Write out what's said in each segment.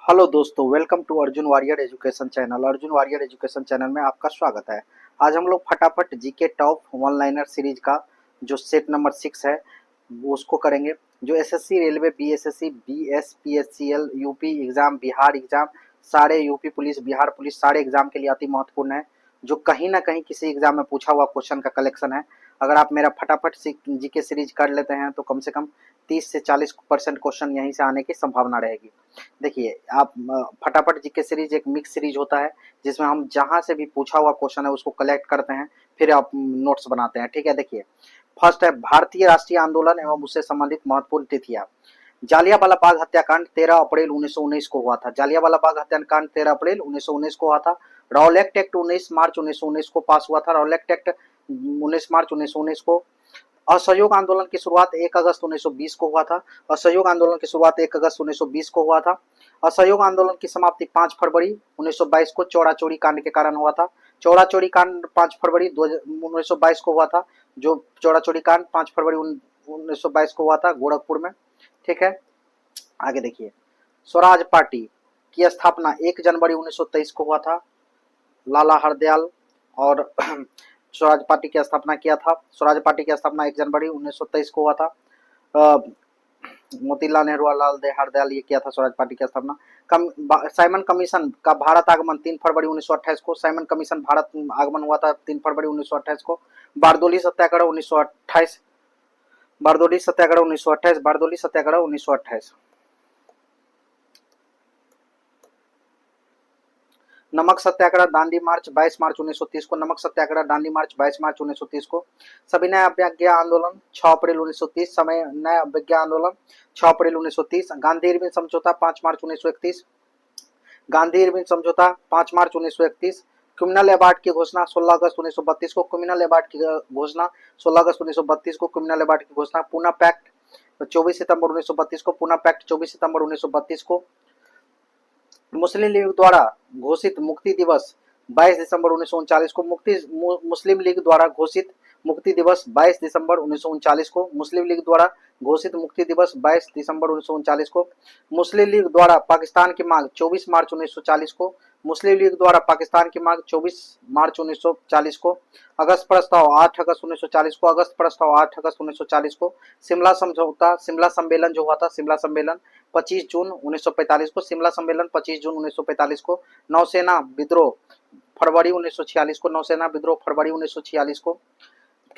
Hello दोस्तों, welcome to Arjun warrior education channel. Arjun warrior education channel में आपका स्वागत है। आज हम लोग फटाफट GK top one liner series का जो सेट नंबर 6 है वो उसको करेंगे। जो SSC, railway, BSSC, BSPSCL, UP exam, Bihar exam, सारे यूपी पुलिस, बिहार पुलिस, सारे एग्जाम के लिए अति महत्वपूर्ण है। जो कहीं ना कहीं किसी एग्जाम में पूछा हुआ क्वेश्चन का कलेक्शन है। अगर आप मेरा फटाफट जीके सीरीज कर लेते हैं तो कम से कम 30 से 40% क्वेश्चन यहीं से आने की संभावना रहेगी। देखिए, आप फटाफट जीके सीरीज एक मिक्स सीरीज होता है जिसमें हम जहां से भी पूछा हुआ क्वेश्चन है उसको कलेक्ट करते हैं, फिर आप नोट्स बनाते हैं। ठीक है, देखिए फर्स्ट है भारतीय राष्ट्रीय आंदोलन एवं उससे संबंधित महत्वपूर्ण तिथियां। जालियांवाला बाग हत्याकांड 13 अप्रैल 1919 को हुआ था। जालियांवाला बाग हत्याकांड 13 अप्रैल 1919 को हुआ था। रॉलेक्ट एक्ट 19 मार्च 1919 को पास हुआ था। रॉलेक्ट एक्ट 19 मार्च 1919 को। असहयोग आंदोलन की शुरुआत 1 अगस्त 1920 को हुआ था। असहयोग आंदोलन की शुरुआत 1 अगस्त 1920 को हुआ था। असहयोग आंदोलन की समाप्ति 5 फरवरी 1922 को चौरा चोरी कांड के कारण हुआ था। चौरा चोरी कांड 5 फरवरी 1922 को हुआ था। जो चौरा चोरी कांड 5 फरवरी 1922 को हुआ था गोरखपुर में। ठीक है, आगे देखिए। स्वराज पार्टी की स्थापना 1 जनवरी 1923 को हुआ था। लाला हरदयाल और स्वराज पार्टी की स्थापना किया था। स्वराज पार्टी की स्थापना 1 जनवरी 1923 को हुआ था। मोतीलाल नेहरू और लाल हरदयाल ये किया था स्वराज पार्टी की स्थापना। साइमन कमीशन का भारत आगमन 3 फरवरी 1928 को। साइमन कमीशन भारत आगमन हुआ था 3 फरवरी 1928 को। बारदोली सत्याग्रह 1928। बारदोली सत्याग्रह 1928। बारदोली सत्याग्रह 1928। नमक सत्याग्रह दांडी मार्च 22 मार्च 1930 को। नमक सत्याग्रह दांडी मार्च 22 मार्च 1930 को। सविनय अवज्ञा आंदोलन 6 अप्रैल 1930। समय नय अवज्ञा आंदोलन 6 अप्रैल 1930। गांधी इरविन समझौता 5 मार्च 1931। गांधी इरविन समझौता 5 मार्च 1931। क्रिमिनल अवार्ड की घोषणा 16 अगस्त 1932 को। क्रिमिनल अवार्ड की घोषणा 16 अगस्त 1932 को। क्रिमिनल अवार्ड की घोषणा। पूना पैक्ट 24 सितंबर 1932 को। पूना पैक्ट 24 सितंबर 1932 को। मुस्लिम लीग द्वारा घोषित मुक्ति दिवस 22 दिसंबर 1939 को। मुस्लिम लीग द्वारा घोषित मुक्ति दिवस 22 दिसंबर 1939 को। मुस्लिम लीग द्वारा घोषित मुक्ति दिवस 22 दिसंबर 1939 को। मुस्लिम लीग द्वारा पाकिस्तान की मांग 24 मार्च 1940 को। मुस्लिम लीग द्वारा पाकिस्तान की मांग 24 मार्च 1940 को। अगस्त प्रस्ताव 8 अगस्त 1940 को। अगस्त प्रस्ताव 8 अगस्त 1940 को। शिमला समझौता, शिमला सम्मेलन जो हुआ था, शिमला सम्मेलन 25 जून 1945 को। शिमला सम्मेलन 25 जून 1945 को। नौसेना विद्रोह फरवरी 1946 को। नौसेना विद्रोह फरवरी 1946 को।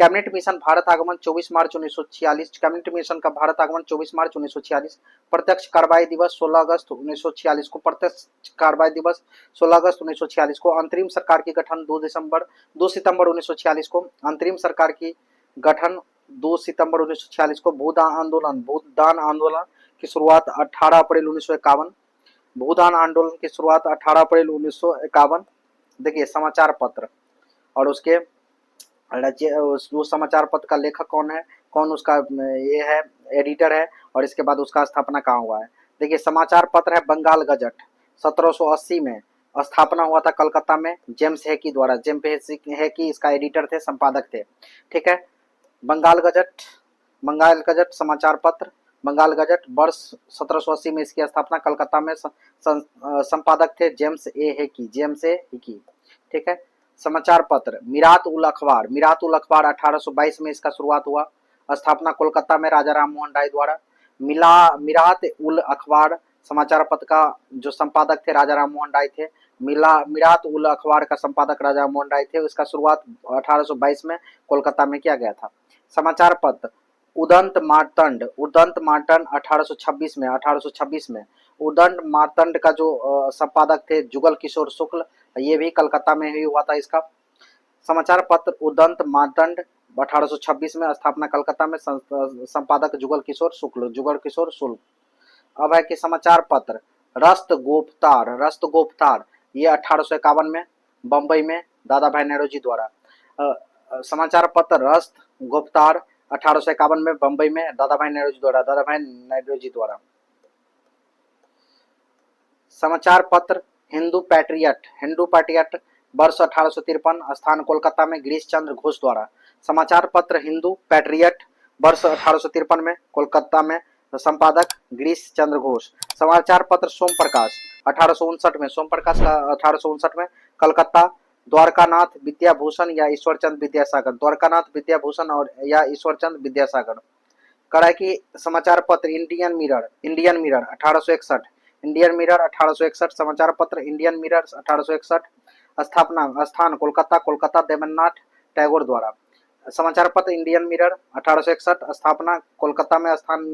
कैबिनेट मिशन भारत आगमन 24 मार्च 1946। कैबिनेट मिशन का भारत आगमन 24 मार्च 1946। प्रत्यक्ष कार्रवाई दिवस 16 अगस्त 1946 को। प्रत्यक्ष कार्रवाई दिवस 16 अगस्त 1946 को। अंतरिम सरकार की गठन 2 सितंबर 1946 को। अंतरिम सरकार की गठन 2 सितंबर 1946 को। भूदान आंदोलन की शुरुआत 18 अप्रैल 1951। भूदान आंदोलन की शुरुआत 18 अप्रैल 1951। देखिए समाचार पत्र और उसके उस समाचार पत्र का लेखक कौन है, कौन उसका ये है एडिटर है, और इसके बाद उसका स्थापना कहाँ हुआ है। देखिए समाचार पत्र है बंगाल गजट 1780 में स्थापना हुआ था कलकत्ता में जेम्स हेकी द्वारा। जेम्स हेकी इसका एडिटर थे, संपादक थे। ठीक है, बंगाल गजट, बंगाल गजट समाचार पत्र, बंगाल गजट वर्ष 1780 में इसकी स्थापना कलकत्ता में। संपादक थे जेम्स ए हेकी, जेम्स ए हेकी। ठीक है, समाचार पत्र मिरात उल अखबार, मिरात उल अखबार 1822 में इसका शुरुआत हुआ। स्थापना कोलकाता में राजा राम मोहन राय द्वारा। मिरात उल अखबार समाचार पत्र का जो संपादक थे राजा राम मोहन राय थे। मिरात उल अखबार का संपादक राजा मोहन राय थे। इसका शुरुआत 1822 में कोलकाता में किया गया था। समाचार पत्र उदंत मार्तंड, उदंत मार्तंड 1826 में उदंत मार्तंड का जो संपादक थे जुगल किशोर शुक्ल, ये भी कलकत्ता में ही हुआ था इसका। समाचार पत्र उदंत मार्तंड 1826 में स्थापना कलकत्ता में। संपादक जुगल किशोर शुक्ल, जुगल किशोर शुक्ल। अब है कि समाचार पत्र रस्त गोपतार, रस्त गोपतार ये 1851 में बम्बई में दादा भाई नौरोजी द्वारा। समाचार पत्र रस्त गोपतार 1851 में बम्बई में दादा भाई नौरोजी द्वारा, दादा भाई नौरोजी द्वारा। समाचार पत्र हिंदू पैट्रियट, हिंदू पैट्रियट वर्ष 1853 स्थान कोलकाता में गिरीश चंद्र घोष द्वारा। समाचार पत्र हिंदू पैट्रियट वर्ष 1853 में कोलकाता में, संपादक गिरीश चंद्र घोष। समाचार पत्र सोम प्रकाश 1859 में सोम प्रकाश का 1859 में। कलकत्ता द्वारकानाथ विद्याभूषण या ईश्वरचंद विद्यासागर, द्वारकानाथ विद्याभूषण और या ईश्वरचंद विद्यासागर। कड़ा की समाचार पत्र इंडियन मिरर 1861, इंडियन मिरर 1861, समाचार पत्र इंडियन मिरर 1861। स्थापना स्थान कोलकाता, कोलकाता देवेंद्रनाथ टैगोर द्वारा। समाचार पत्र इंडियन मिरर 1861, स्थापना कोलकाता में स्थान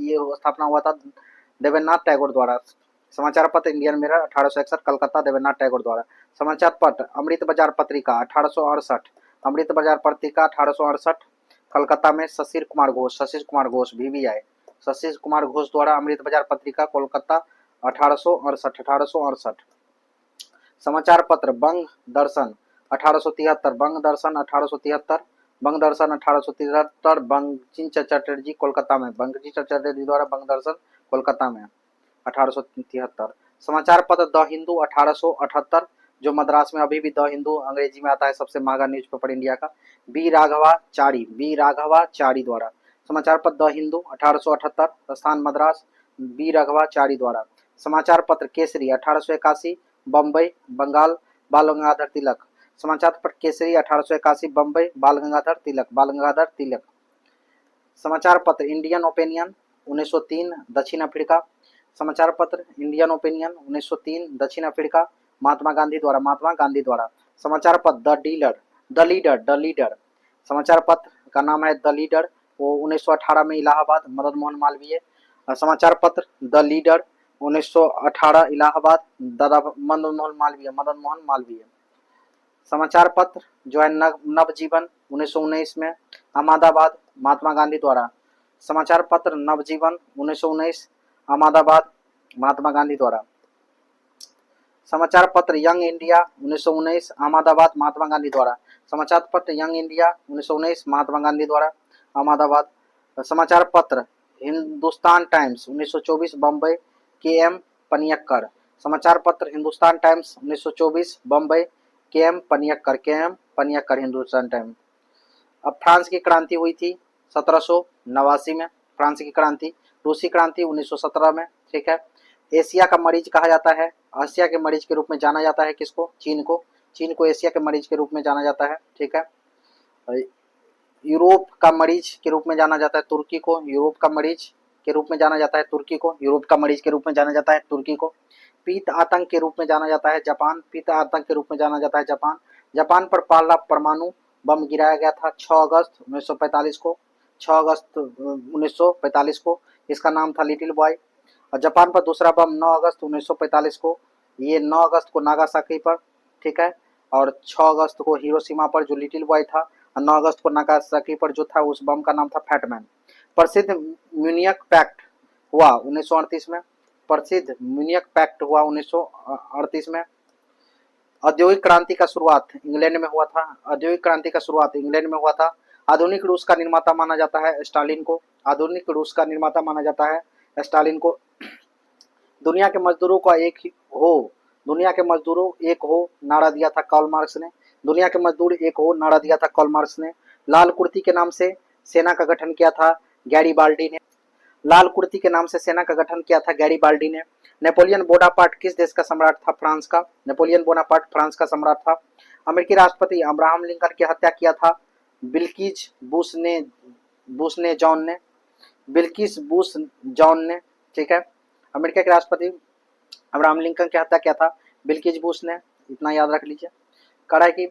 ये स्थापना हुआ था देवेंद्रनाथ टैगोर द्वारा। समाचार पत्र इंडियन मिरर 1861, कलकत्ता देवेंद्रनाथ टैगोर द्वारा। समाचार पत्र अमृत बाजार पत्रिका 1868, अमृत बाजार पत्रिका 1868, कलकत्ता में शशिर कुमार घोष VBI, शशिर कुमार घोष द्वारा अमृत बाजार पत्रिका कोलकाता 1868। समाचार पत्र बंग दर्शन 1873, बंग दर्शन 1873, बंग दर्शन 1873, बंकिम चटर्जी कोलकाता में, बंकिम चटर्जी द्वारा बंग दर्शन कोलकाता में 1873। समाचार पत्र द हिंदू 1878, जो मद्रास में अभी भी द हिंदू अंग्रेजी में आता है, सबसे महंगा न्यूज़पेपर इंडिया का। बी राघवाचारी द्वारा। समाचार पत्र द हिंदू 1878, स्थान मद्रास, बी राघवाचारी द्वारा। समाचार पत्र केसरी 1881, बम्बई बंगाल, बाल गंगाधर तिलक। समाचार पत्र केसरी 1881, बम्बई, बाल गंगाधर तिलक। समाचार पत्र इंडियन ओपिनियन 1903, दक्षिण अफ्रीका। समाचार पत्र इंडियन ओपिनियन 1903, दक्षिण अफ्रीका, महात्मा गांधी द्वारा। समाचार पत्र द लीडर, समाचार पत्र का नाम है द लीडर, वो 1918 में इलाहाबाद, मदन मोहन मालवीय। समाचार पत्र द लीडर 1918 इलाहाबाद, मदन मोहन मालवीय। समाचार पत्र जो है नवजीवन 1919 में अहमदाबाद, महात्मा गांधी द्वारा। समाचार पत्र नवजीवन 1919 अहमदाबाद, महात्मा गांधी द्वारा। समाचार पत्र यंग इंडिया 1919 अहमदाबाद, महात्मा गांधी द्वारा। समाचार पत्र यंग इंडिया 1919 महात्मा गांधी द्वारा, अहमदाबाद। समाचार पत्र हिंदुस्तान टाइम्स 1924 बम्बई, KM पनियक्कर। समाचार पत्र Hindustan Times 1924 Bombay, KM Panikkar Hindustan Times. अब फ्रांस की क्रांति हुई थी 1789 में, फ्रांस की क्रांति। रूसी क्रांति 1917 में, ठीक है। एशिया का मरीज कहा जाता है, आसिया के मरीज के रूप में जाना जाता है किसको? चीन को एशिया के मरीज के रूप में जाना जाता है, ठीक है। यूरोप का मरीज के रूप में जाना जाता है तुर्की को, यूरोप का मरीज के रूप में जाना जाता है तुर्की को, यूरोप का मरीज के रूप में जाना जाता है तुर्की को। पीत आतंक के रूप में जाना जाता है जापान, पीत आतंक के रूप में जाना जाता है जापान। जापान पर पहला परमाणु बम गिराया गया था 6 अगस्त 1945 को, 6 अगस्त 1945 को। इसका नाम था लिटिल बॉय। और जापान पर दूसरा बम 9 अगस्त 1945 को, ये 9 अगस्त को नागासाकी पर, ठीक है। और 6 अगस्त को हिरोशिमा पर जो लिटिल बॉय था, और 9 अगस्त को नागासाकी पर जो था उस बम का नाम था फैटमैन। प्रसिद्ध म्यूनिख पैक्ट हुआ 1938 में, प्रसिद्ध म्यूनिख पैक्ट हुआ 1938 में। औद्योगिक क्रांति का शुरुआत इंग्लैंड में हुआ था, औद्योगिक क्रांति का शुरुआत इंग्लैंड में हुआ था। आधुनिक रूस का निर्माता माना जाता है स्टालिन को, आधुनिक रूस का निर्माता माना जाता है स्टालिन को। दुनिया के मजदूरों का एक हो, दुनिया के मजदूरों एक हो नारा दिया था कार्ल मार्क्स ने, दुनिया के मजदूर एक हो नारा दिया था कार्ल मार्क्स ने। लाल कुर्ती के नाम से सेना का गठन किया था गैरीबाल्डी ने, लाल कुर्ती के नाम से सेना का गठन किया था गैरीबाल्डी ने। नेपोलियन बोनापार्ट किस देश का सम्राट था? फ्रांस का। नेपोलियन बोनापार्ट फ्रांस का सम्राट था। अमेरिकी राष्ट्रपति अब्राहम लिंकन की हत्या किया था बिल्किस बुश ने जॉन ने, बिल्किस बुश जॉन ने, ठीक है। अमेरिका के राष्ट्रपति अब्राहम लिंकन की हत्या किया था बिल्किस बुश ने, इतना याद रख लीजिए। कड़ा की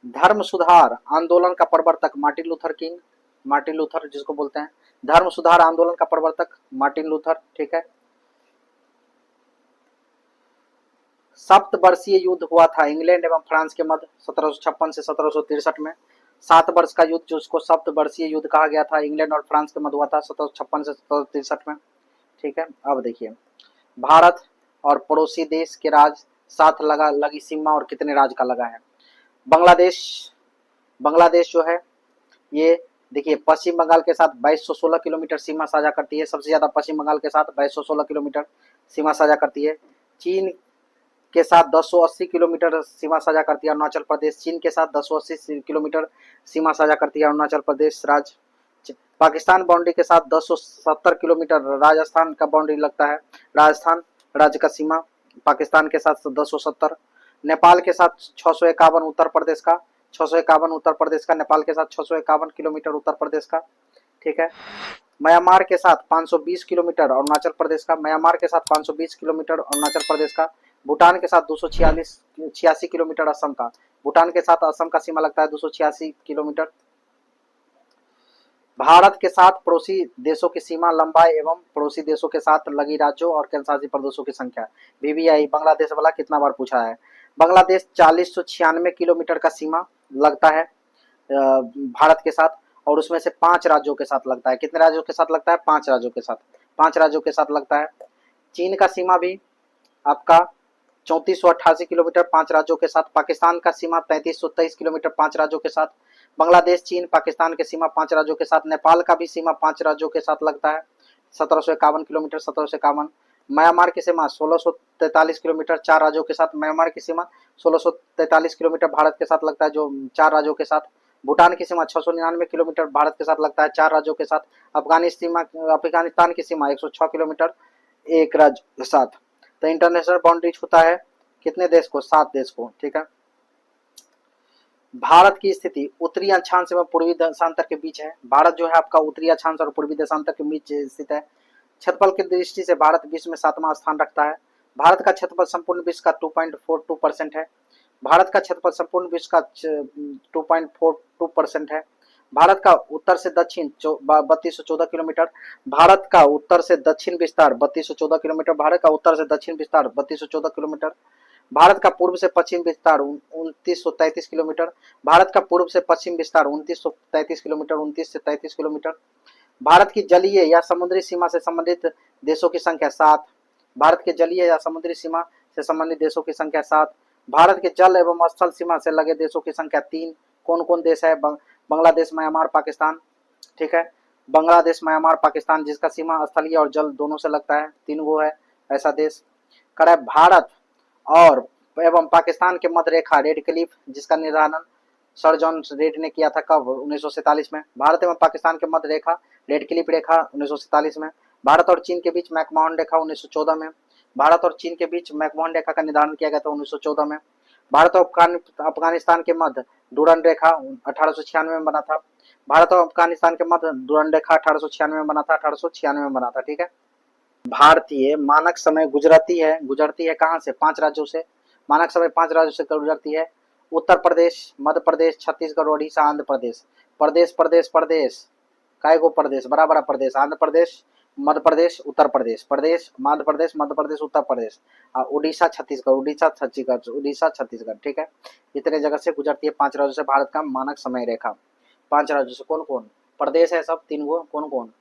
धर्म सुधार आंदोलन का प्रवर्तक Martin Luther king, Martin Luther जिसको बोलते हैं, धर्म सुधार आंदोलन का प्रवर्तक मार्टिन लूथर, ठीक है। सप्तवर्षीय युद्ध हुआ था इंग्लैंड एवं फ्रांस के मध्य 1756 से 1763 में। 7 वर्ष का युद्ध जिसको सप्तवर्षीय युद्ध कहा गया था, इंग्लैंड और फ्रांस के मध्य हुआ था 1756 से 1763 में, ठीक है। अब देखिए भारत और पड़ोसी देश के राज साथ लगी सीमा और कितने राज का लगा है? बांग्लादेश जो है ये देखिए पश्चिम बंगाल के साथ 2216 किलोमीटर सीमा साझा करती है, सबसे ज्यादा पश्चिम बंगाल के साथ 2216 किलोमीटर सीमा साझा करती है। चीन के साथ 1080 किलोमीटर सीमा साझा करती है अरुणाचल प्रदेश, चीन के साथ 1080 किलोमीटर सीमा साझा करती है अरुणाचल प्रदेश राज्य। पाकिस्तान बाउंड्री के साथ 1070 किलोमीटर राजस्थान का बाउंड्री लगता है, राजस्थान राज्य का सीमा पाकिस्तान के साथ 1070, नेपाल के साथ 651, उत्तर प्रदेश का 651, उत्तर प्रदेश का नेपाल के साथ 651 किलोमीटर उत्तर प्रदेश का, ठीक है। म्यांमार के साथ 520 किलोमीटर अरुणाचल प्रदेश का, म्यांमार के साथ 520 किलोमीटर अरुणाचल प्रदेश का, भूटान के साथ 246 किलोमीटर असम का, भूटान के साथ असम का सीमा लगता है 286 किलोमीटर। भारत के साथ पड़ोसी देशों की सीमा लंबाई एवं पड़ोसी देशों के साथ लगी राज्यों और केंद्रशासित प्रदेशों की संख्या। बीबीआई बांग्लादेश वाला कितना बार पूछा है। बांग्लादेश 4096 किलोमीटर का सीमा लगता है भारत के साथ, और उसमें से 5 राज्यों के साथ लगता है। कितने राज्यों के साथ लगता है? 5 राज्यों के साथ, 5 राज्यों के साथ लगता है। चीन का सीमा भी आपका 3488 किलोमीटर 5 राज्यों के साथ। पाकिस्तान का सीमा 3323 किलोमीटर 5 राज्यों के साथ। बांग्लादेश, चीन, पाकिस्तान के सीमा 5 राज्यों के साथ। नेपाल का भी सीमा 5 राज्यों के साथ लगता है 1751 किलोमीटर 1751। म्यांमार की सीमा 1643 किलोमीटर 4 राज्यों के साथ। म्यांमार की सीमा 1643 किलोमीटर भारत के साथ लगता है, जो 4 राज्यों के साथ। भूटान की सीमा 699 किलोमीटर भारत के साथ लगता है 4 राज्यों के साथ। अफगानिस्तान की सीमा 106 किलोमीटर 1 राज्य के साथ। तो इंटरनेशनल बाउंड्री छूता है कितने देश को? 7 देश को, ठीक है। भारत की स्थिति उत्तरी अक्षांश एवं पूर्वी देशांतर के बीच है। भारत जो है आपका उत्तरी अक्षांश और पूर्वी देशांतर के बीच स्थित है। क्षेत्रफल की दृष्टि से भारत विश्व में 7वां स्थान रखता है। भारत का क्षेत्रफल संपूर्ण विश्व का 2.42% है। भारत का क्षेत्रफल संपूर्ण विश्व का 2.42% है। भारत का उत्तर से दक्षिण 3214 किलोमीटर। भारत का उत्तर से दक्षिण विस्तार 3214 किलोमीटर। भारत का उत्तर से दक्षिण विस्तार 3214 किलोमीटर। भारत का पूर्व से पश्चिम विस्तार 2933 किलोमीटर। भारत का पूर्व से पश्चिम विस्तार 2933 किलोमीटर, 29 से 33 किलोमीटर। भारत की जलीय या समुद्री सीमा से संबंधित देशों की संख्या 7। भारत के जलीय या समुद्री सीमा से संबंधित देशों की संख्या 7। भारत के जल एवं स्थल सीमा से लगे देशों की संख्या 3। कौन कौन देश है? बांग्लादेश, म्यांमार, पाकिस्तान, ठीक है। बांग्लादेश, म्यांमार, पाकिस्तान, जिसका सीमा स्थलीय और जल दोनों से लगता है, 3 वो है ऐसा देश। करे भारत और एवं पाकिस्तान के मध्य रेखा रेड क्लिफ, जिसका निर्धारण सर जॉन रेड ने किया था कब? 1947 में। भारत एवं पाकिस्तान के मध्य रेखा रेड क्लिफ रेखा 1947 में। भारत और चीन के बीच मैकमोहन रेखा 1914 में। भारत और चीन के बीच मैकमोहन रेखा का निर्धारण किया गया था 1914 में। भारत और अफगानिस्तान के मध्य डूरन रेखा 1896 में बना था। भारत और अफगानिस्तान के मध्य डूरन रेखा 1896 में बना था, 1896 में बना था, ठीक है। भारतीय मानक समय गुजरती है कहाँ से? 5 राज्यों से। मानक समय 5 राज्यों से गुजरती है। उत्तर प्रदेश, मध्य प्रदेश, छत्तीसगढ़, ओडिशा, आंध्र प्रदेश। प्रदेश प्रदेश प्रदेश काय को प्रदेश? बड़ा बड़ा प्रदेश। आंध्र प्रदेश, मध्य प्रदेश, उत्तर प्रदेश, प्रदेश मध्य प्रदेश, मध्य प्रदेश, उत्तर प्रदेश, उड़ीसा, छत्तीसगढ़, उड़ीसा, छत्तीसगढ़, उड़ीसा, छत्तीसगढ़, ठीक है। इतने जगह से गुजरती है 5 राज्यों से भारत का मानक समय रेखा। 5 राज्यों से कौन कौन? प्रदेश है सब 3 गो, कौन कौन?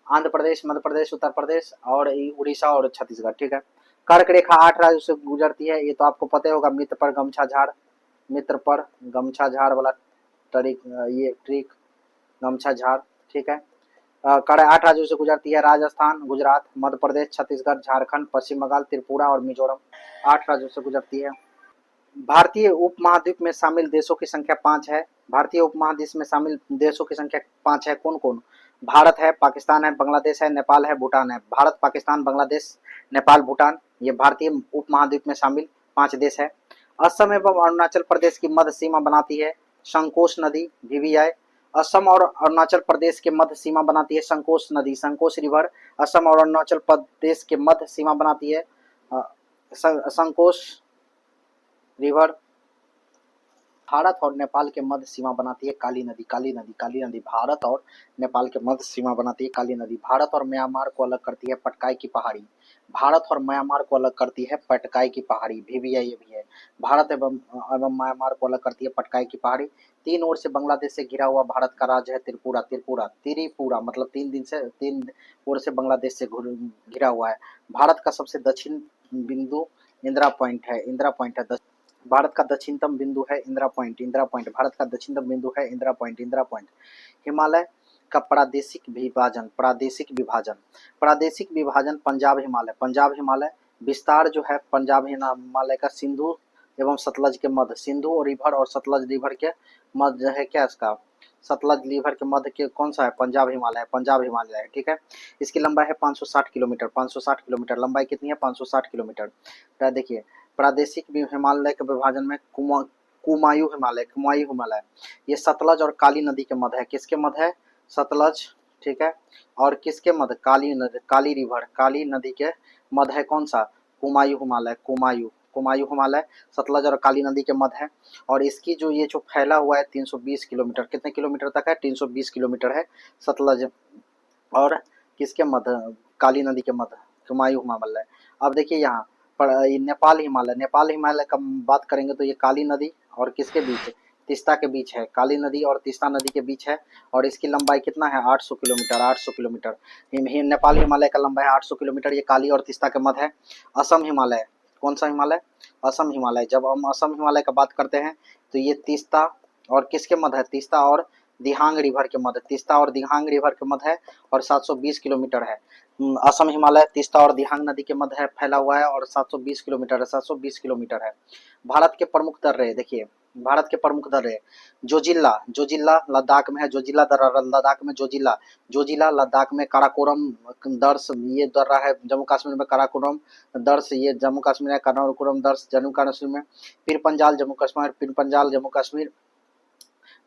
आंध्र प्रदेश, मध्य प्रदेश, उत्तर प्रदेश और उड़ीसा और छत्तीसगढ़, ठीक है। कर्क रेखा 8 राज्यों से गुजरती है, ये तो आपको पता ही होगा। मित्र पर गमछा झाड़, मित्र पर गमछा झाड़ वाला तरीक, ये ट्रिक गमछा झाड़, ठीक है। कड़े 8 राज्यों से गुजरती है। राजस्थान, गुजरात, मध्य प्रदेश, छत्तीसगढ़, झारखंड, पश्चिम बंगाल, त्रिपुरा और मिजोरम। 8 राज्यों से गुजरती है। भारतीय उपमहाद्वीप में शामिल देशों की संख्या 5 है। भारतीय उपमहाद्वीप में शामिल देशों की संख्या 5 है। कौन कौन? भारत है, पाकिस्तान है, बांग्लादेश है, नेपाल है, भूटान है। भारत, पाकिस्तान, बांग्लादेश, नेपाल, भूटान, ये भारतीय उपमहाद्वीप में शामिल 5 देश है। असम एवं अरुणाचल प्रदेश की मध्य सीमा बनाती है संकोश नदी, बीबीआई। असम और अरुणाचल प्रदेश के मध्य सीमा बनाती है संकोश नदी, संकोश रिवर। असम और अरुणाचल प्रदेश के मध्य सीमा बनाती है संकोश रिवर। भारत और नेपाल के मध्य सीमा बनाती है काली नदी, काली नदी, काली नदी। भारत और नेपाल के मध्य सीमा बनाती है काली नदी। भारत और म्यांमार को अलग करती है पटकाई की पहाड़ी। भारत और म्यांमार को अलग करती है पटकाई की पहाड़ी, बीबीआई ये भी है। भारत एवं म्यांमार को अलग करती है पटकाई की पहाड़ी। 3 ओर से बांग्लादेश से घिरा हुआ भारत का राज्य है त्रिपुरा, त्रिपुरा मतलब 3 ओर से बांग्लादेश से घिरा हुआ है। भारत का सबसे दक्षिण बिंदु इंदिरा पॉइंट है, इंदिरा पॉइंट है। भारत का दक्षिणतम बिंदु है इंदिरा पॉइंट, इंदिरा पॉइंट। भारत का दक्षिणतम बिंदु है इंदिरा पॉइंट, इंदिरा पॉइंट। हिमालय का प्रादेशिक विभाजन, प्रादेशिक विभाजन, प्रादेशिक विभाजन पंजाब हिमालय, पंजाब हिमालय। विस्तार जो है पंजाब हिमालय का सिंधु एवं सतलज के मध्य, सिंधु रिवर और सतलज रिवर के मध्य है क्या इसका? सतलज रिवर के मध्य के कौन सा है? पंजाब हिमालय है, पंजाब हिमालय है, ठीक है। इसकी लंबाई है 560 किलोमीटर, 560 किलोमीटर लंबाई कितनी है? 560 किलोमीटर। देखिए प्रादेशिक हिमालय के विभाजन में कुमायूं हिमालय, कुमायूं हिमालय ये सतलज और काली नदी के मध्य है। किसके मध्य है? सतलज, ठीक है, और किसके मध्य? काली नदी, काली रिवर, काली नदी के मध्य है कौन सा? कुमायूं हिमालय, कुमायूं, कुमायूं हिमालय सतलज और काली नदी के मध्य है। और इसकी जो ये जो फैला हुआ है 320 किलोमीटर, कितने किलोमीटर तक है? 320 किलोमीटर है सतलज और किसके मध्य? काली नदी के मध्य, कुमायूं हिमालय। अब देखिए यहाँ पर नेपाल हिमालय, नेपाल हिमालय का बात करेंगे तो ये काली नदी और किसके बीच? तीस्ता के बीच है, काली नदी और तीस्ता नदी के बीच है। और इसकी लंबाई कितना है? 800 किलोमीटर, 800 किलोमीटर। नेपाल हिमालय का लंबाई है 800 किलोमीटर, ये काली और तीस्ता के मध्य है। असम हिमालय, कौन सा हिमालय? असम हिमालय। जब हम असम हिमालय का बात करते हैं तो ये तीस्ता और किसके मध्य है? तीस्ता और दिहांग रिवर के मध्य, तीस्ता और दिहांग रिवर के मध्य है और 720 किलोमीटर है। असम हिमालय तीस्ता और दिहांग नदी के मध्य है, फैला हुआ है और 720 किलोमीटर है, 720 किलोमीटर है। भारत के प्रमुख दर्रे, देखिए भारत के प्रमुख दर्रे, जोजिला, जोजिला लद्दाख में है, जोजिला दर्रा लद्दाख में, जोजिला, जोजिला लद्दाख में, काराकोरम दर्श ये दर्रा है जम्मू कश्मीर में, काराकोरम दर्श ये जम्मू कश्मीर है, काराकोरम दर्श जम्मू कश्मीर में, पीर पंजाल जम्मू कश्मीर, पीर पंजाल जम्मू कश्मीर,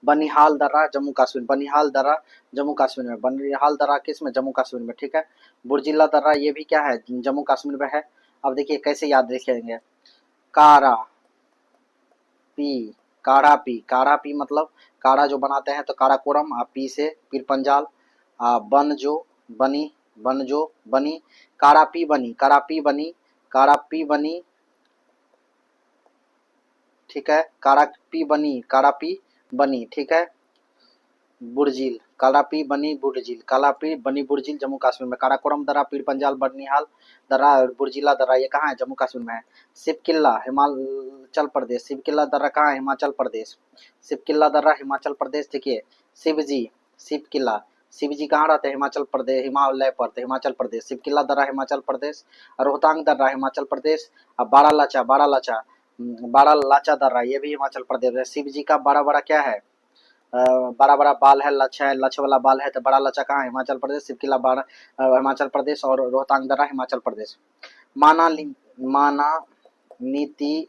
बनिहाल दर्रा जम्मू कश्मीर, बनिहाल दर्रा जम्मू कश्मीर में, बनिहाल दर्रा किस में? जम्मू कश्मीर में, ठीक है। बुर्जिला दर्रा ये भी क्या है? जम्मू कश्मीर में है। अब देखिए कैसे याद रखेंगे, कारा पी, काढ़ा पी, काढ़ा पी मतलब काढ़ा जो बनाते हैं तो काराकोरम, पी से पीर पंजाल, बन जो बनी, बन जो बनी, कारापी बनी, कारापी बनी, कारापी बनी, ठीक है, कारापी बनी, कारापी बनी, ठीक है। बुर्जिल, कालापी बनी बुर्जिल, कालापी बनी बुर्जिल जम्मू कश्मीर में, काराकोरम दर्रा, पीर पंजाल, बनिहाल दर्रा, बुर्जिला दर्रा ये कहाँ है? जम्मू कश्मीर में है। सिपकिल्ला हिमाचल प्रदेश, सिपकिल्ला दर्रा कहाँ है? हिमाचल प्रदेश, सिपकिल्ला दर्रा हिमाचल प्रदेश। देखिए शिवजी, सिपकिल्ला, शिवजी कहाँ रहते हैं? हिमाचल प्रदेश, हिमालय पर, हिमाचल प्रदेश, सिपकिल्ला दर्रा हिमाचल प्रदेश, रोहतांग दर्रा हिमाचल प्रदेश, और बारालाचा, बारालाचा, बारालाचा दर्रा ये भी हिमाचल प्रदेश है। शिव जी का बड़ा बड़ा क्या है? बड़ा बड़ा बाल है, लच है, लच वाला बाल है, तो बड़ा लचा कहाँ है? हिमाचल प्रदेश, सिपकिला बारा हिमाचल प्रदेश और रोहतांग दर्रा हिमाचल प्रदेश। माना माना नीति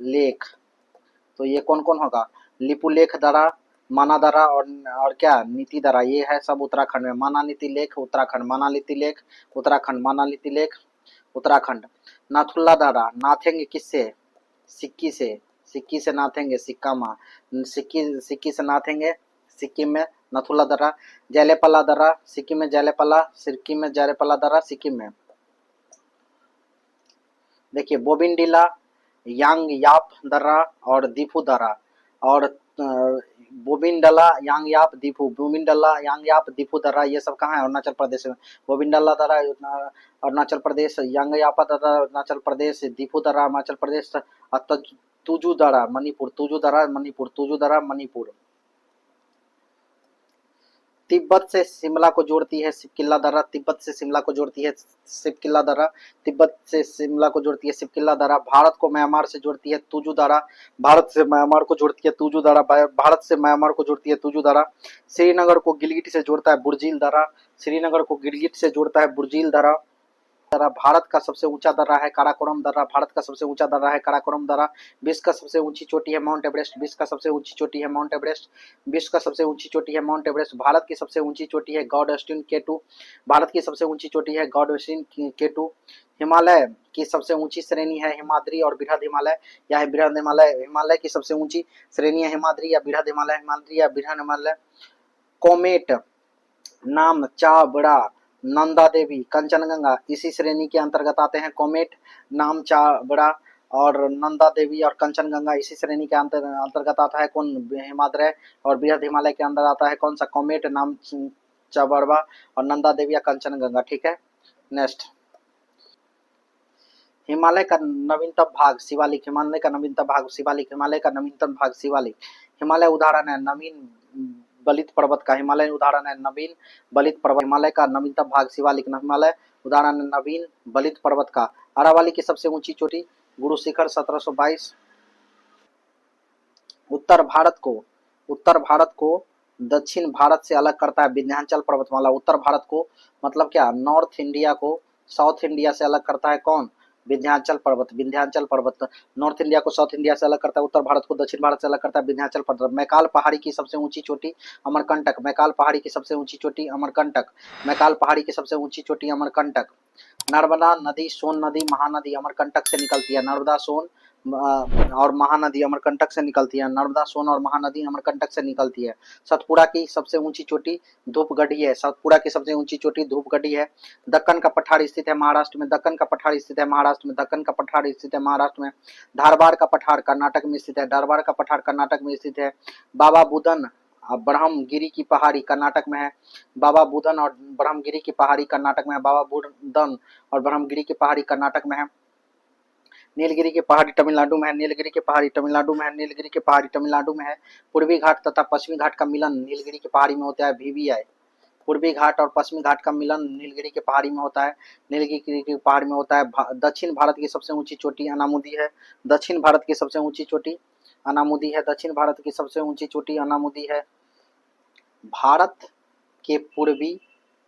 लेख, तो ये कौन कौन होगा? लिपुलेख दर्रा, माना दर्रा और क्या? नीति दर्रा, ये है सब उत्तराखंड में। माना नीति लेख उत्तराखंड, माना नीति लेख उत्तराखंड, माना नीति लेख उत्तराखंड। नाथुल्ला दर्रा नाथेंगे किससे? सिक्की से, सिक्की से नाथेंगे, सिक्का माँ, सिक्की, सिक्की से नाथेंगे सिक्किम में, नथुला दर्रा। जैलेपला दर्रा सिक्किम में, जैलेपला, सिक्किम में, जैलेपला दर्रा सिक्किम में। देखिए बोबिनडिला, यांग याप दर्रा और दीफू दर्रा, और बोबिनडला, यांग याप, दीफू, बोबिनडला, यांग याप, दीफू दर्रा ये सब कहाँ है? अरुणाचल प्रदेश में। बोबिनडला दर्रा अरुणाचल प्रदेश, यांग यापा दर्रा अरुणाचल प्रदेश, दीफू दर्रा हिमाचल प्रदेश, तुजू दर्रा मणिपुर, तुजू दर्रा मणिपुर, तुजू दर्रा मणिपुर। तिब्बत से शिमला को जोड़ती है सिपकिल्ला दर्रा, तिब्बत से शिमला को जोड़ती है सिपकिल्ला दर्रा, तिब्बत से शिमला को जोड़ती है सिपकिल्ला दर्रा। भारत को म्यांमार से जोड़ती है तुजू दर्रा, भारत से म्यांमार को जोड़ती है तुजू दर्रा, भारत से म्यांमार को जोड़ती है तुजू दर्रा। श्रीनगर को गिलगित से जोड़ता है बुर्जिल दर्रा, श्रीनगर को गिलगित से जोड़ता है बुर्जिल दर्रा। दर्रा भारत का सबसे ऊंचा दर्रा है काराकोरम दर्रा, भारत का सबसे ऊंचा दर्रा है काराकोरम दर्रा। विश्व का सबसे ऊंची चोटी है माउंट एवरेस्ट, विश्व का सबसे ऊंची चोटी है माउंट एवरेस्ट, विश्व का सबसे ऊंची चोटी है माउंट एवरेस्ट। भारत की सबसे ऊंची चोटी है गॉडस्टिन केटू, भारत की सबसे ऊंची चोटी है गॉडस्टिन केटू। हिमालय की सबसे ऊंची श्रेणी है हिमाद्री और बृहद हिमालय, या बृहद हिमालय, हिमालय की सबसे ऊंची श्रेणी है हिमाद्री या बृहद हिमालय, हिमाद्री या बृहद हिमालय। कोमेट, नाम चाबड़ा, नंदा देवी, कंचनगंगा इसी श्रेणी के अंतर्गत आते हैं। कोमेट, नाम चाबड़ा और नंदा देवी और कंचनगंगा इसी श्रेणी के अंतर्गत आता है। कौन? हिमाद्रय और बृहद हिमालय के अंदर आता है कौन सा? कोमेट, नाम चाबड़ा और नंदा देवी या कंचनगंगा, ठीक है। नेक्स्ट, हिमालय का नवीनतम भाग शिवालिक, हिमालय का नवीनतम भाग शिवालिक, हिमालय का नवीनतम भाग शिवालिक। हिमालय उदाहरण है नवीन बलित पर्वत का, हिमालय उदाहरण है नवीन बलित पर्वत, हिमालय का नवीनतम भाग शिवालिक, हिमालय उदाहरण है नवीन बलित पर्वत का। अरावली की सबसे ऊंची चोटी गुरु शिखर 1722। उत्तर भारत को उत्तर भारत को दक्षिण भारत से अलग करता है विंध्याचल पर्वतमाला। उत्तर भारत को मतलब क्या, नॉर्थ इंडिया को साउथ इंडिया से अलग करता है कौन, विंध्याचल पर्वत। विंध्याचल पर्वत नॉर्थ इंडिया को साउथ इंडिया से अलग करता है, उत्तर भारत को दक्षिण भारत से अलग करता है विंध्याचल पर्वत। मैकाल पहाड़ी की सबसे ऊंची चोटी अमरकंटक। मैकाल पहाड़ी की सबसे ऊंची चोटी अमरकंटक। मैकाल पहाड़ी की सबसे ऊंची चोटी अमरकंटक। नर्मदा नदी, सोन नदी, महानदी अमरकंटक से निकलती है। नर्मदा, सोन और महानदी अमरकंटक से निकलती है। नर्मदा, सोन और महानदी अमरकंटक से निकलती है। सतपुड़ा की सबसे ऊंची चोटी धूपगढ़ी है। सतपुड़ा की सबसे ऊंची चोटी धूपगढ़ी है। दक्कन का पठार स्थित है महाराष्ट्र में। दक्कन का पठार स्थित है महाराष्ट्र में। दक्कन का पठार स्थित है महाराष्ट्र में। धारवाड़ का पठार कर्नाटक में स्थित है। धारवाड़ का पठार कर्नाटक में स्थित है। बाबा बुदन ब्रह्मगिरी की पहाड़ी कर्नाटक में है। बाबा बुदन और ब्रह्मगिरी की पहाड़ी कर्नाटक में है। बाबा बुदन और ब्रह्मगिरी की पहाड़ी कर्नाटक में है। नीलगिरी की पहाड़ी तमिलनाडु में है। नीलगिरी की पहाड़ी तमिलनाडु में है। नीलगिरी की पहाड़ी तमिलनाडु में है। पूर्वी घाट तथा पश्चिमी घाट का मिलन नीलगिरी की पहाड़ी में होता है, VVI। पूर्वी घाट और पश्चिमी घाट का मिलन नीलगिरी की पहाड़ी में होता है। नीलगिरी की पहाड़ी में होता है। दक्षिण भारत की सबसे ऊंची चोटी अनामुदी है। दक्षिण भारत की सबसे ऊंची चोटी अनामुदी है। दक्षिण भारत की सबसे ऊंची चोटी अनामुदी है। भारत के पूर्वी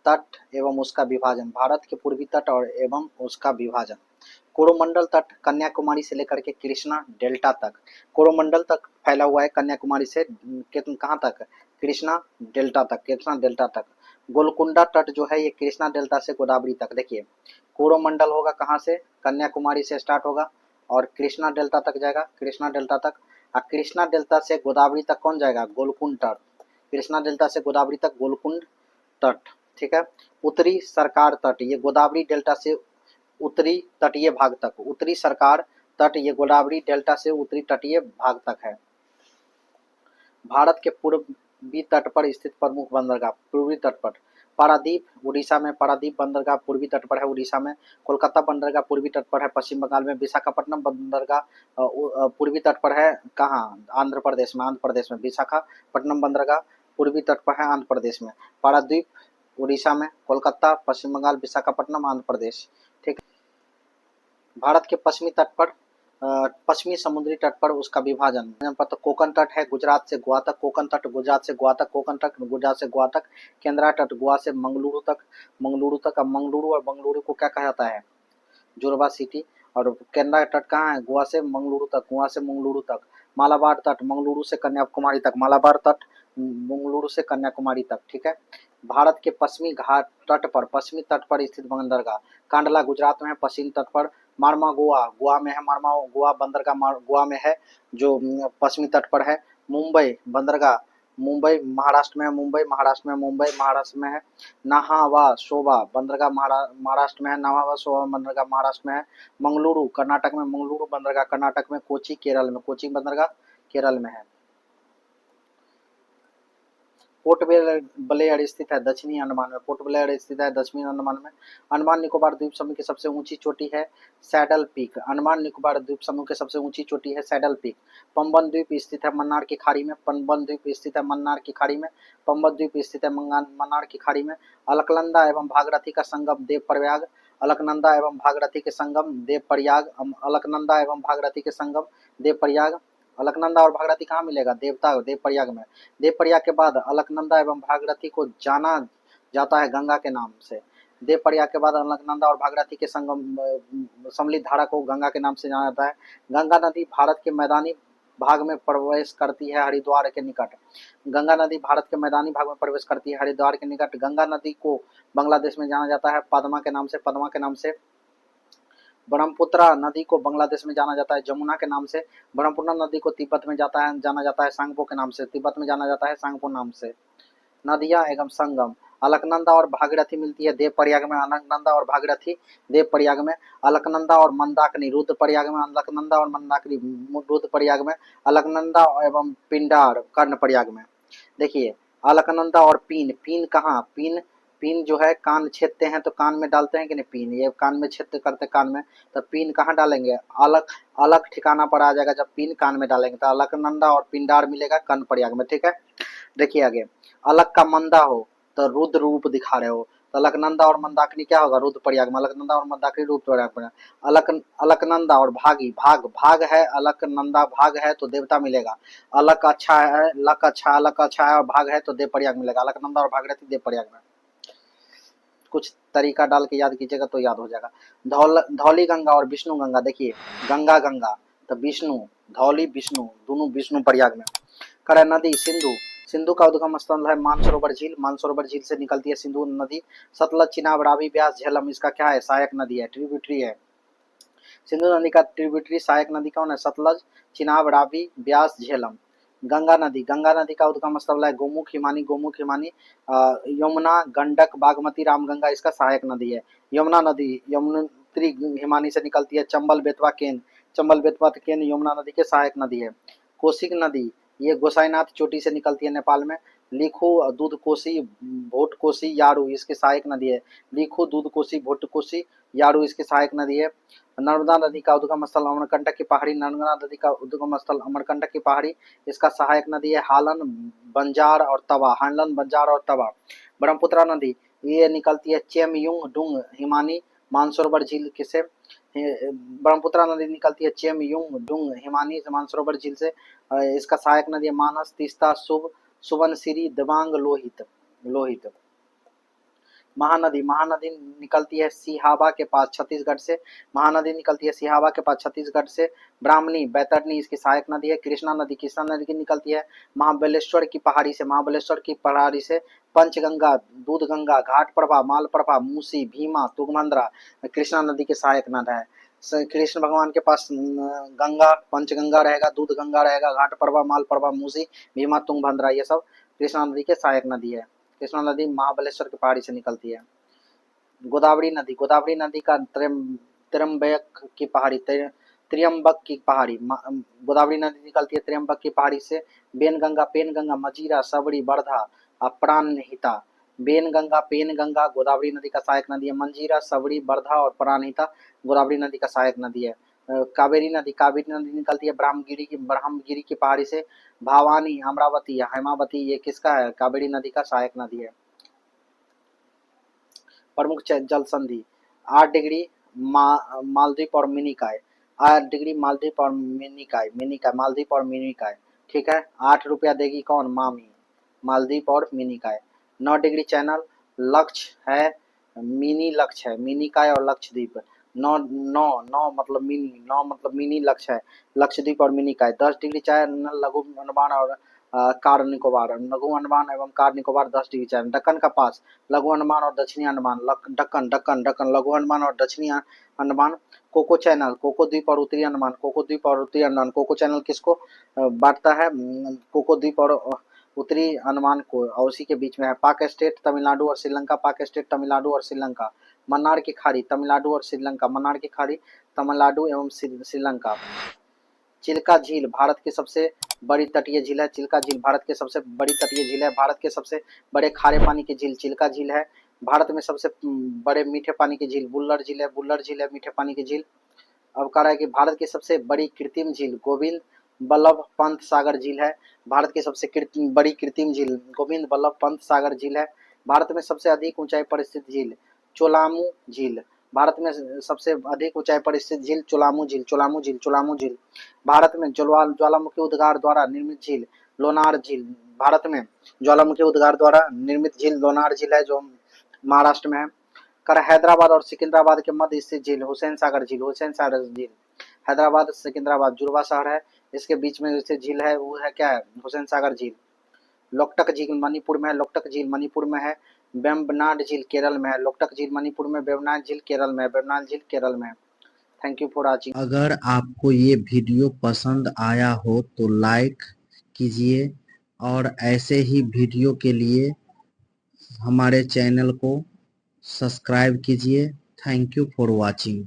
तट एवं उसका विभाजन। भारत के पूर्वी तट और एवं उसका विभाजन। कोरोमंडल तट कन्याकुमारी से लेकर के कृष्णा डेल्टा तक। कोरोमंडल तक फैला हुआ है कन्याकुमारी से कहाँ तक, कृष्णा डेल्टा तक। कृष्णा डेल्टा तक। गोलकुंडा तट जो है ये कृष्णा डेल्टा से गोदावरी तक। देखिए कोरोमंडल होगा कहाँ से, कन्याकुमारी से स्टार्ट होगा और कृष्णा डेल्टा तक जाएगा। कृष्णा डेल्टा तक। और कृष्णा डेल्टा से गोदावरी तक कौन जाएगा, गोलकुंड तट। कृष्णा डेल्टा से गोदावरी तक गोलकुंड तट। ठीक है। उत्तरी सरकार तट, ये गोदावरी डेल्टा से उत्तरी तटीय भाग तक। उत्तरी सरकार तट ये गोदावरी डेल्टा से उत्तरी तटीय भाग तक है। भारत के पूर्वी तट पर स्थित प्रमुख बंदरगाह। पूर्वी तट पर पारादीप उड़ीसा में। पारादीप बंदरगाह पूर्वी तट पर है उड़ीसा में। कोलकाता बंदरगाह पूर्वी तट पर है पश्चिम बंगाल में। विशाखापट्टनम बंदरगाह पूर्वी तट पर है कहाँ, आंध्र प्रदेश में। आंध्र प्रदेश में विशाखापट्टनम बंदरगाह पूर्वी तट पर है आंध्र प्रदेश में। पारादीप उड़ीसा में। कोलकाता पश्चिम बंगाल। विशाखापट्टनम आंध्र प्रदेश। ठीक। भारत के पश्चिमी तट पर पश्चिमी समुद्री तट पर उसका विभाजन। तो कोकण तट है गुजरात से गोवा तक। कोकण तट गुजरात से गोवा तक। कोकण तट गुजरात से गोवा तक। केंद्रा तट गोवा से मंगलुरु तक। मंगलुरु तक। अब मंगलुरु और बंगलुरु को क्या कहा जाता है, जोरबा सिटी। और केंद्रा तट कहाँ है, गोवा से मंगलुरु तक। गोवा से मंगलुरु तक। मालाबार तट मंगलुरु से कन्याकुमारी तक। मालाबार तट मंगलुरु से कन्याकुमारी तक। ठीक है। भारत के पश्चिमी घाट तट पर, पश्चिमी तट पर स्थित बंदरगाह। कांडला गुजरात में है पश्चिमी तट पर। मारमा गोवा गोवा में है। मारमा गोवा बंदरगाह गोवा में है जो पश्चिमी तट पर है। मुंबई बंदरगाह मुंबई महाराष्ट्र में है। मुंबई महाराष्ट्र में है। मुंबई महाराष्ट्र में है। नाहावा शोभा बंदरगाह महाराष्ट्र में है। नाहावा शोभा बंदरगाह महाराष्ट्र में है। मंगलुरु कर्नाटक में। मंगलुरु बंदरगाह कर्नाटक में। कोची केरल में। कोची बंदरगाह केरल में है। पोर्ट ब्लेयर स्थित है दक्षिणी अंडमान में। पोर्ट ब्लेयर स्थित है दक्षिणी अंडमान में। अंडमान निकोबार द्वीप समूह की सबसे ऊंची चोटी है सैडल पीक। अंडमान निकोबार द्वीप समूह की सबसे ऊंची चोटी है सैडल पीक। पंबन द्वीप स्थित है मन्नार की खाड़ी में। पंबन द्वीप स्थित है मन्नार की खाड़ी में। पंबन द्वीप स्थित है मन्नार की खाड़ी में। अलकनंदा एवं भागीरथी का संगम देवप्रयाग। अलकनंदा एवं भागीरथी के संगम देवप्रयाग। अलकनंदा एवं भागीरथी के संगम देवप्रयाग। अलकनंदा और भागीरथी कहाँ मिलेगा, देवप्रयाग में। देवप्रयाग के बाद अलकनंदा एवं भागीरथी को जाना जाता है गंगा के नाम से। देवप्रयाग के बाद अलकनंदा और भागीरथी के संगम सम्मिलित धारा को गंगा के नाम से जाना जाता है। गंगा नदी भारत के मैदानी भाग में प्रवेश करती है हरिद्वार के निकट। गंगा नदी भारत के मैदानी भाग में प्रवेश करती है हरिद्वार के निकट। गंगा नदी को बांग्लादेश में जाना जाता है पद्मा के नाम से। पद्मा के नाम से। ब्रह्मपुत्रा नदी को बांग्लादेश में जाना जाता है जमुना के नाम से। ब्रह्मपुत्र नदी को तिब्बत में जाना जाता है सांगपो के नाम से। तिब्बत में जाना जाता है सांगपो नाम से। नदियां एवं संगम। अलकनंदा और भागीरथी मिलती है देवप्रयाग में। अलकनंदा और भागीरथी देवप्रयाग में। अलकनंदा और मंदाकिनी रुद्रप्रयाग में। अलकनंदा और मंदाकिनी रुद्रप्रयाग में। अलकनंदा एवं पिंडार कर्णप्रयाग में। देखिए अलकनंदा और पीन। पीन कहाँ, पीन पीन जो है कान छेदते हैं तो कान में डालते हैं कि नहीं पीन, ये कान में छेद करते कान में, तो पीन कहाँ डालेंगे, अलग अलग ठिकाना पर आ जाएगा जब पीन कान में डालेंगे तो अलकनंदा और पिंडार मिलेगा कर्णप्रयाग में। ठीक है। देखिए आगे अलग का मंदा हो तो रुद्र रूप दिखा रहे हो, तो अलकनंदा और मंदाकिनी क्या होगा, रुद्रप्रयाग में। अलकनंदा और मंदाकिनी रुद्रप्रयाग में। अलकनंदा और भागी, भाग भाग है, अलकनंदा भाग है तो देवता मिलेगा। अलक अच्छा है, लक अच्छा, अलक अच्छा है और भाग है तो देवप्रयाग मिलेगा। अलकनंदा और भाग रहती देवप्रयाग में। कुछ तरीका डाल के याद कीजिएगा तो याद हो जाएगा। धौली गंगा और विष्णु गंगा, देखिए गंगा गंगा तो विष्णु, धौली विष्णु, दोनों विष्णु प्रयाग में। करे नदी सिंधु, सिंधु का उद्गम स्थल है मानसरोवर झील, मानसरोवर झील से निकलती है सिंधु नदी। सतलज चिनाब रावी ब्यास झेलम, इसका क्या है, सहायक नदी है, ट्रिब्यूटरी है। सिंधु नदी का ट्रिब्यूटरी सहायक नदी कौन है, सतलज चिनाब रावी ब्यास झेलम। गंगा नदी, गंगा नदी का उद्गम स्थल है गोमुख हिमानी, गोमुख हिमानी। यमुना गंडक बागमती रामगंगा इसका सहायक नदी है। यमुना नदी यमुनोत्री हिमानी से निकलती है। चंबल बेतवा केन, चंबल बेतवा केन यमुना नदी के सहायक नदी है। कोसिक नदी ये गोसाईनाथ चोटी से निकलती है नेपाल में। लिखू दूध कोसी भोट कोसी यारू इसके सहायक नदी है। लिखू दूध कोसी भोट कोसी यारू इसके सहायक नदी है। नर्मदा नदी का उद्गम स्थल अमरकंटक की पहाड़ी, नर्मदा नदी का उद्गम स्थल अमरकंटक की पहाड़ी, इसका सहायक नदी है हालन बंजार और तवा, हालन बंजार और तवा। ब्रह्मपुत्रा नदी ये निकलती है चेमयुंग डुंग हिमानी मानसरोवर झील से। ब्रह्मपुत्रा नदी निकलती है चेमयुंग डुंग हिमानी मानसरोवर झील से। इसका सहायक नदी है मानस तीस्ता सुबनसिरी दिबांग लोहित, लोहित। महानदी, महानदी निकलती है सिहावा के पास छत्तीसगढ़ से, महानदी निकलती है सिहावा के पास छत्तीसगढ़ से। ब्राह्मणी बैतरनी इसकी सहायक नदी है। कृष्णा नदी, कृष्णा नदी की निकलती है महाबलेश्वर की पहाड़ी से, महाबलेश्वर की पहाड़ी से। पंचगंगा, दूधगंगा, घाट प्रभा, माल प्रभा, मूसी, भीमा, तुंगभद्रा कृष्णा नदी के सहायक नद है। कृष्ण भगवान के पास गंगा, पंचगंगा रहेगा, दूध गंगा रहेगा, घाट प्रभा, माल प्रभा, मूसी, भीमा, तुंगभद्रा ये सब कृष्णा नदी के सहायक नदी है। कृष्णा नदी महाबलेश्वर की पहाड़ी से निकलती है। गोदावरी नदी, गोदावरी नदी का त्र्यंबक की पहाड़ी, त्र्यंबक की पहाड़ी, गोदावरी नदी निकलती है त्र्यंबक की पहाड़ी से। बेनगंगा, पेनगंगा, मजीरा, सबरी, बर्धा, प्राणहिता। बेनगंगा, पेनगंगा गोदावरी नदी का सहायक नदी है। मंजीरा, सबरी, बर्धा और प्राणहिता गोदावरी नदी का सहायक नदी है। कावेरी नदी, कावेरी नदी निकलती है ब्रह्मगिरी की पहाड़ी से। भावानी, अमरावती, हेमावती ये किसका है, कावेरी नदी का सहायक नदी है। प्रमुख जल संधि 8 डिग्री मालदीव और मिनिकॉय, 8 डिग्री मालदीव और मिनिकॉय, मिनिकॉय मालदीव और मिनिकॉय, ठीक है। 8 रुपया देगी कौन, मामी, मालदीव और मिनिकॉय। 9 डिग्री चैनल लक्ष्य है, मिनी लक्ष्य है, मिनिकॉय और लक्षद्वीप। नौ नौ नौ मतलब मिनी, नौ मतलब मिनी लक्ष्य है, लक्षद्वीप और मिनिकॉय। 10 डिग्री चैनल लघु अंडमान और कार निकोबार, लघु अंडमान एवं car Nicobar 10 degree channel. Deccan का पास लघु अंडमान और दक्षिणी अंडमान, दक्कन दक्कन दक्कन लघु अंडमान और दक्षिणी अंडमान। कोको चैनल, कोको द्वीप और उत्तरी अंडमान, कोको द्वीप और उत्तरी अंडमान। कोको चैनल किसको बांटता है, कोको द्वीप और उत्तरी अंडमान को, और उसी के बीच में है। पाक स्टेट तमिलनाडु और श्रीलंका, पाक स्टेट तमिलनाडु और श्रीलंका। मन्नार की खाड़ी तमिलनाडु और श्रीलंका, मन्नार की खाड़ी तमिलनाडु एवं श्रीलंका। चिल्का झील भारत की सबसे बड़ी तटीय झील है, चिल्का झील भारत के सबसे बड़ी तटीय झील है। भारत के सबसे बड़े खारे पानी की झील चिल्का झील है। भारत में सबसे बड़े मीठे पानी की झील बुल्लर झील है, बुल्लर झील है मीठे पानी की झील। अब कह रहा है कि भारत की सबसे बड़ी कृत्रिम झील गोविंद बल्लभ पंत सागर झील है। भारत की सबसे बड़ी कृत्रिम झील गोविंद बल्लभ पंत सागर झील है। भारत में सबसे अधिक ऊंचाई पर स्थित झील चोलामू झील, भारत में सबसे अधिक ऊंचाई पर स्थित झील चोलामू झील, चोलामू झील, चोलामू झील। भारत में ज्वालामुखी उद्गार द्वारा निर्मित झील लोनार झील, भारत में ज्वालामुखी उद्गार द्वारा निर्मित झील लोनार झील है जो महाराष्ट्र में है। कर हैदराबाद और सिकंदराबाद के मध्य स्थित झील हुसैन सागर झील, हुसैन सागर झील। हैदराबाद सिकंदराबाद जुड़वा शहर है, इसके बीच में स्थित झील है वो है क्या है, हुसैन सागर झील। लोकटक झील मणिपुर में है, लोकटक झील मणिपुर में है। वेम्बनाड झील केरल में है, लोकटक झील मणिपुर में, वेम्बनाड झील केरल में है, वेम्बनाड झील केरल में है। Thank you for watching. अगर आपको ये वीडियो पसंद आया हो तो लाइक कीजिए और ऐसे ही वीडियो के लिए हमारे चैनल को सब्सक्राइब कीजिए। Thank you for watching.